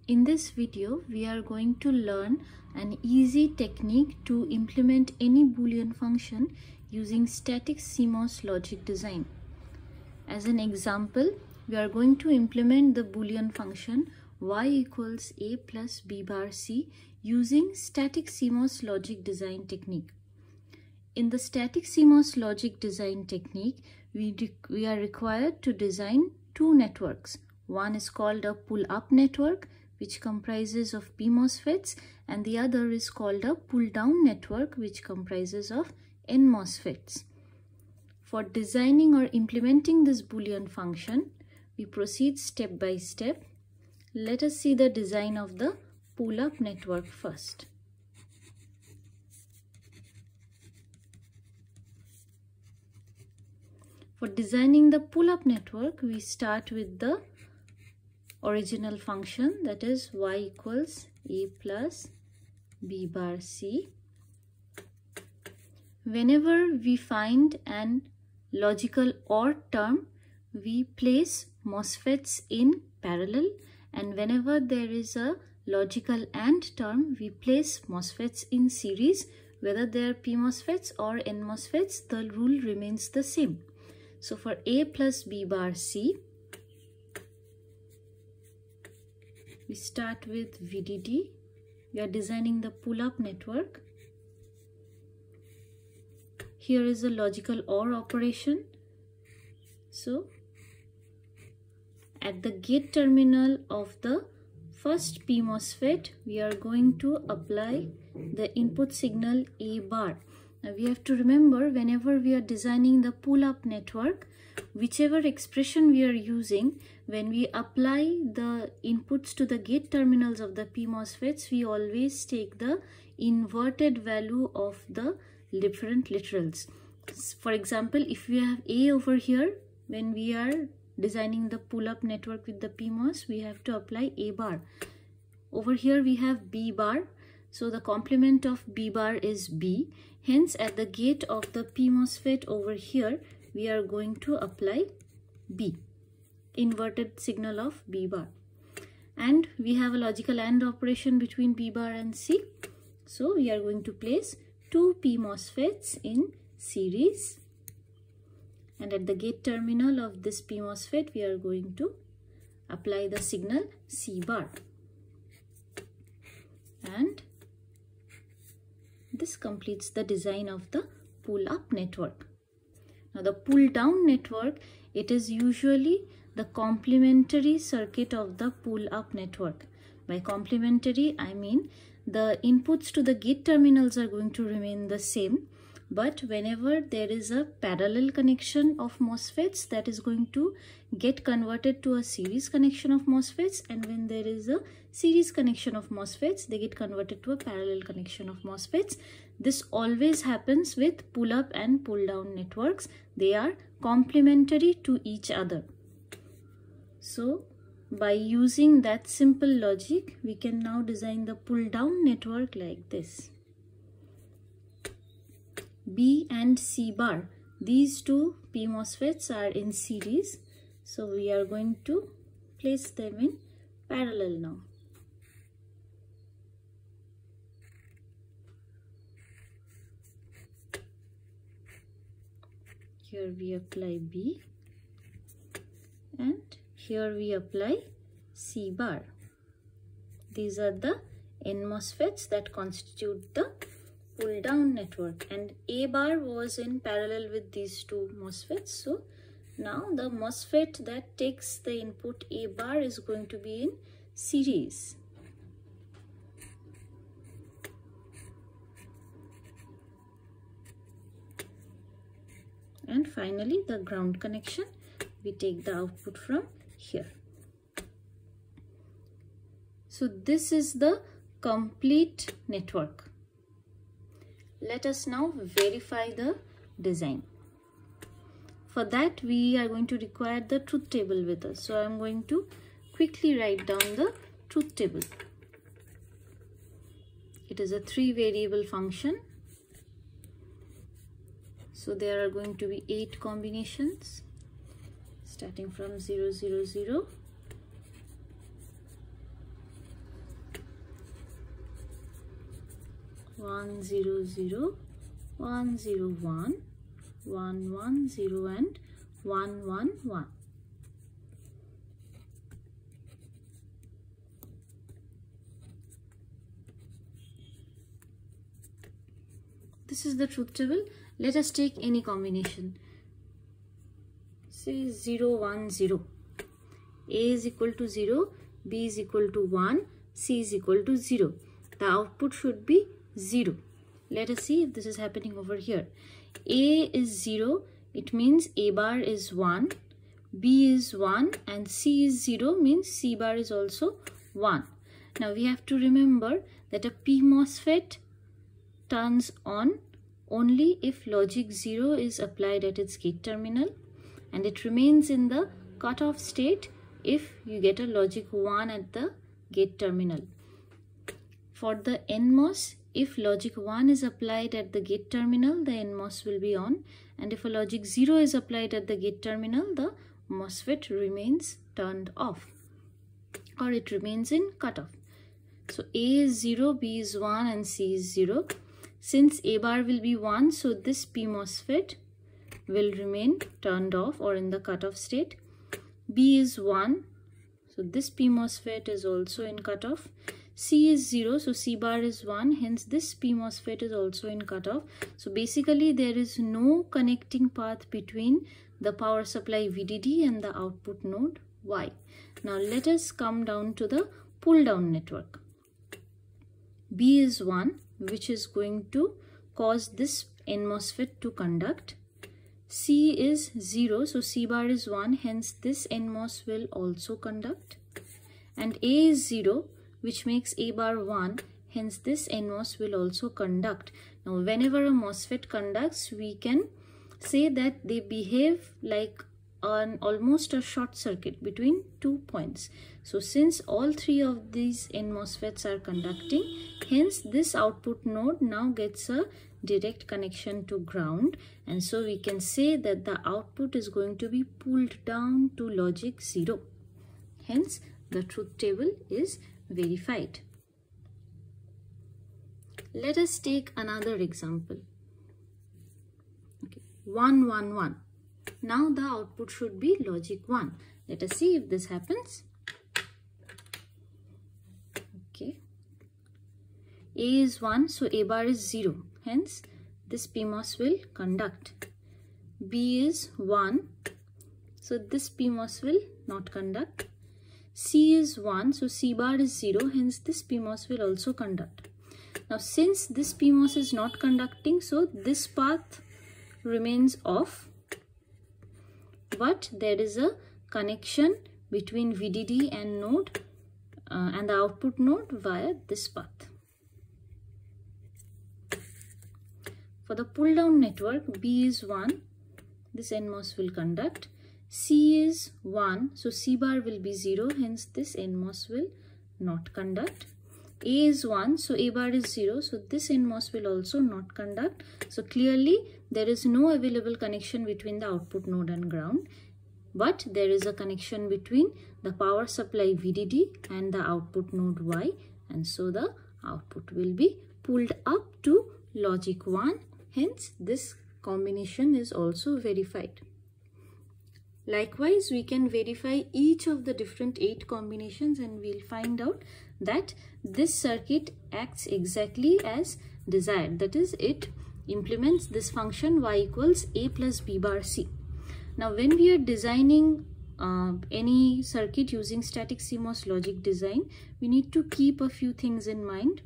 In this video, we are going to learn an easy technique to implement any Boolean function using static CMOS logic design. As an example, we are going to implement the Boolean function y equals a plus b bar c using static CMOS logic design technique. In the static CMOS logic design technique, we are required to design two networks. One is called a pull-up network, which comprises of P MOSFETs, and the other is called a pull-down network, which comprises of N MOSFETs. For designing or implementing this Boolean function, we proceed step by step. Let us see the design of the pull-up network first. For designing the pull-up network, we start with the original function, that is y equals a plus b bar c. Whenever we find an logical OR term, we place MOSFETs in parallel, and whenever there is a logical AND term, we place MOSFETs in series. Whether they are P MOSFETs or N MOSFETs, the rule remains the same. So for a plus b bar c, we start with VDD. We are designing the pull-up network. Here is a logical OR operation. So at the gate terminal of the first P MOSFET, we are going to apply the input signal A bar. Now we have to remember, whenever we are designing the pull-up network, whichever expression we are using, when we apply the inputs to the gate terminals of the P MOSFETs, we always take the inverted value of the different literals. For example, if we have A over here, when we are designing the pull-up network with the PMOS, we have to apply A bar. Over here we have B bar, so the complement of B bar is B. Hence, at the gate of the P MOSFET over here, we are going to apply B, inverted signal of B bar. And we have a logical AND operation between B bar and C. So we are going to place two P MOSFETs in series. And at the gate terminal of this P MOSFET, we are going to apply the signal C bar. And this completes the design of the pull-up network. Now the pull-down network, it is usually the complementary circuit of the pull-up network. By complementary, I mean the inputs to the gate terminals are going to remain the same, but whenever there is a parallel connection of MOSFETs, that is going to get converted to a series connection of MOSFETs, and when there is a series connection of MOSFETs, they get converted to a parallel connection of MOSFETs. This always happens with pull-up and pull-down networks. They are complementary to each other. So by using that simple logic, we can now design the pull-down network like this. B and C bar, these two P MOSFETs are in series, so we are going to place them in parallel now. Here we apply B and here we apply C bar. These are the N MOSFETs that constitute the pull-down network, and A bar was in parallel with these two MOSFETs. So now the MOSFET that takes the input A bar is going to be in series. And finally the ground connection, we take the output from here. So this is the complete network. Let us now verify the design. For that, we are going to require the truth table with us. So I am going to quickly write down the truth table. It is a 3-variable function. So there are going to be 8 combinations starting from 0, 0, 0 1 0 0, 1 0 1, 1 1 0 and 1 1 1. This is the truth table. Let us take any combination. Say 0 1 0. A is equal to 0, B is equal to 1, C is equal to 0. The output should be 0. Let us see if this is happening over here. A is 0, it means A bar is 1, B is 1 and C is 0 means C bar is also 1. Now we have to remember that a P MOSFET turns on only if logic 0 is applied at its gate terminal, and it remains in the cutoff state if you get a logic 1 at the gate terminal. For the NMOS, if logic 1 is applied at the gate terminal, the NMOS will be on, and if a logic 0 is applied at the gate terminal, the MOSFET remains turned off, or it remains in cutoff. So A is 0, B is 1 and C is 0. Since A bar will be 1, so this P MOSFET will remain turned off or in the cutoff state. B is 1, so this P MOSFET is also in cutoff. C is 0, so C bar is 1, hence this P MOSFET is also in cutoff. So basically there is no connecting path between the power supply VDD and the output node Y. Now let us come down to the pull down network. B is 1, which is going to cause this N MOSFET to conduct. C is 0, so C bar is 1, hence this NMOS will also conduct. And A is 0, which makes A bar 1, hence this NMOS will also conduct. Now whenever a MOSFET conducts, we can say that they behave like almost a short circuit between 2 points. So since all three of these N MOSFETs are conducting, hence this output node now gets a direct connection to ground, and so we can say that the output is going to be pulled down to logic 0. Hence the truth table is verified. Let us take another example. Okay, 1 1 1. Now the output should be logic 1. Let us see if this happens. Okay. A is 1, so A bar is 0. Hence, this PMOS will conduct. B is 1, so this PMOS will not conduct. C is 1, so C bar is 0. Hence, this PMOS will also conduct. Now, since this PMOS is not conducting, so this path remains off. But there is a connection between VDD and node and the output node via this path. For the pull down network, B is 1, this NMOS will conduct. C is 1, so C bar will be 0, hence this NMOS will not conduct. A is 1, so A bar is 0, so this NMOS will also not conduct. So clearly there is no available connection between the output node and ground, but there is a connection between the power supply VDD and the output node Y, and so the output will be pulled up to logic 1. Hence, this combination is also verified. Likewise, we can verify each of the different 8 combinations and we'll find out that this circuit acts exactly as desired. That is, it implements this function y equals a plus b bar c. Now, when we are designing any circuit using static CMOS logic design, we need to keep a few things in mind.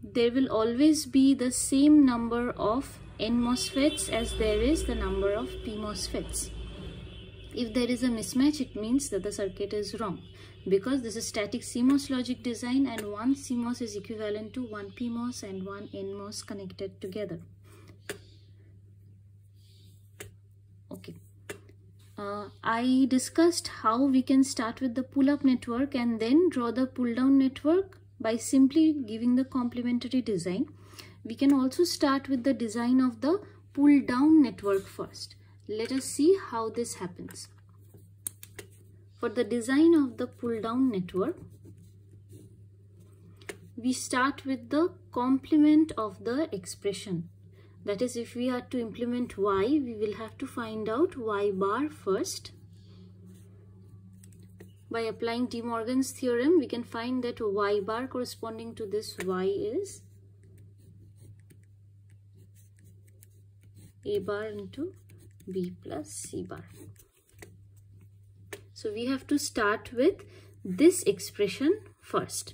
There will always be the same number of N MOSFETs as there is the number of P MOSFETs. If there is a mismatch, it means that the circuit is wrong, because this is static CMOS logic design and one CMOS is equivalent to one PMOS and one NMOS connected together. Okay. I discussed how we can start with the pull-up network and then draw the pull-down network by simply giving the complementary design. We can also start with the design of the pull-down network first. Let us see how this happens. For the design of the pull-down network, we start with the complement of the expression. That is, if we are to implement y, we will have to find out y bar first. By applying De Morgan's theorem, we can find that y bar corresponding to this y is a bar into b plus c bar. So we have to start with this expression first.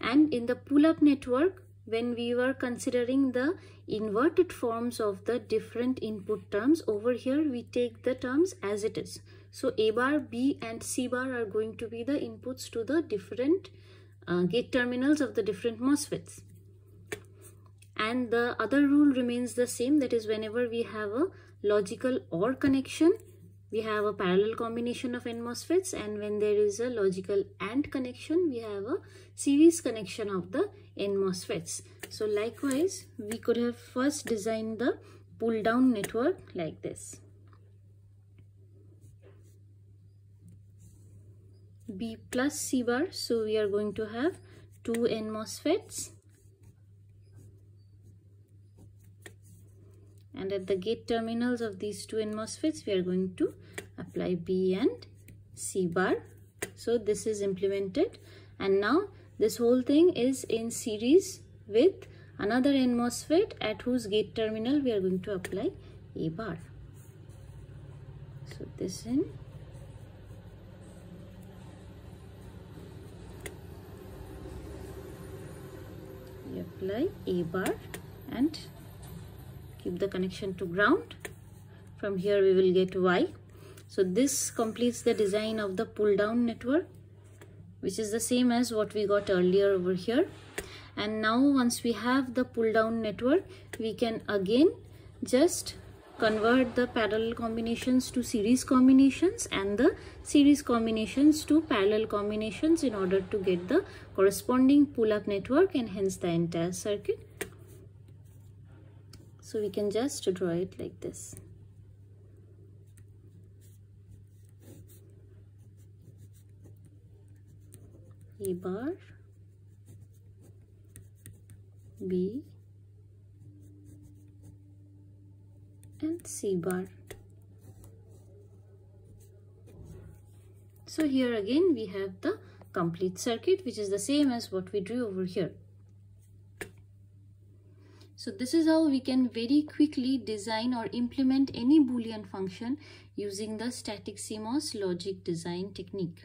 And in the pull-up network, when we were considering the inverted forms of the different input terms, over here we take the terms as it is. So a bar, b and c bar are going to be the inputs to the different gate terminals of the different MOSFETs. And the other rule remains the same, that is, whenever we have a logical OR connection, we have a parallel combination of N MOSFETs, and when there is a logical AND connection, we have a series connection of the N MOSFETs. So likewise, we could have first designed the pull down network like this. B plus C bar, so we are going to have two N MOSFETs. And at the gate terminals of these two N MOSFETs, we are going to apply B and C bar. So this is implemented, and now this whole thing is in series with another N MOSFET at whose gate terminal we are going to apply A bar. So this in, we apply A bar and keep the connection to ground. From here we will get Y. So this completes the design of the pull down network, which is the same as what we got earlier over here. And now once we have the pull down network, we can again just convert the parallel combinations to series combinations and the series combinations to parallel combinations in order to get the corresponding pull up network and hence the entire circuit. So we can just draw it like this. A bar, B and C bar. So here again we have the complete circuit, which is the same as what we drew over here. So this is how we can very quickly design or implement any Boolean function using the static CMOS logic design technique.